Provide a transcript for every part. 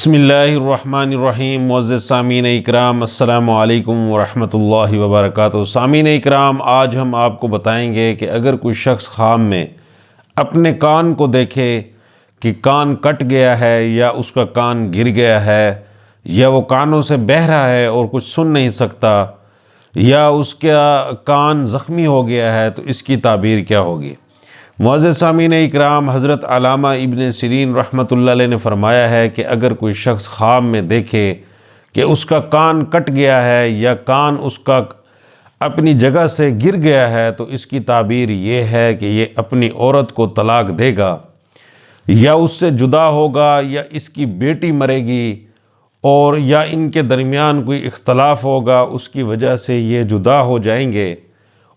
بسم اللہ الرحمن الرحیم۔ معزز سامعین اکرام، السلام علیکم ورحمۃ اللہ وبرکاتہ۔ سامعین اکرام، آج ہم آپ کو بتائیں گے کہ اگر کوئی شخص خواب میں اپنے کان کو دیکھے کہ کان کٹ گیا ہے یا اس کا کان گر گیا ہے یا وہ کانوں سے بہہ رہا ہے اور کچھ سن نہیں سکتا یا اس کا کان زخمی ہو گیا ہے تو اس کی تعبیر کیا ہوگی؟ معزز سامعین اکرام، حضرت علامہ ابن سیرین رحمۃ اللہ علیہ نے فرمایا ہے کہ اگر کوئی شخص خواب میں دیکھے کہ اس کا کان کٹ گیا ہے یا کان اس کا اپنی جگہ سے گر گیا ہے تو اس کی تعبیر یہ ہے کہ یہ اپنی عورت کو طلاق دے گا یا اس سے جدا ہوگا یا اس کی بیٹی مرے گی اور یا ان کے درمیان کوئی اختلاف ہوگا، اس کی وجہ سے یہ جدا ہو جائیں گے۔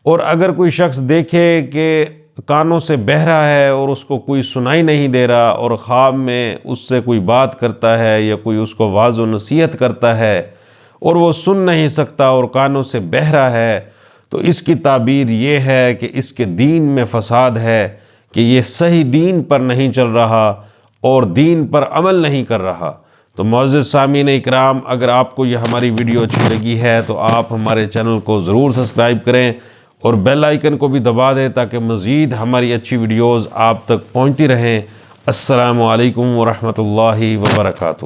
اور اگر کوئی شخص دیکھے کہ کانوں سے بہہ رہا ہے اور اس کو کوئی سنائی نہیں دے رہا اور خواب میں اس سے کوئی بات کرتا ہے یا کوئی اس کو واعظ و نصیحت کرتا ہے اور وہ سن نہیں سکتا اور کانوں سے بہہ رہا ہے تو اس کی تعبیر یہ ہے کہ اس کے دین میں فساد ہے، کہ یہ صحیح دین پر نہیں چل رہا اور دین پر عمل نہیں کر رہا۔ تو معزز سامعین اکرام، اگر آپ کو یہ ہماری ویڈیو اچھی لگی ہے تو آپ ہمارے چینل کو ضرور سبسکرائب کریں اور بیل آئیکن کو بھی دبا دیں تاکہ مزید ہماری اچھی ویڈیوز آپ تک پہنچتی رہیں۔ السلام علیکم ورحمۃ اللہ وبرکاتہ۔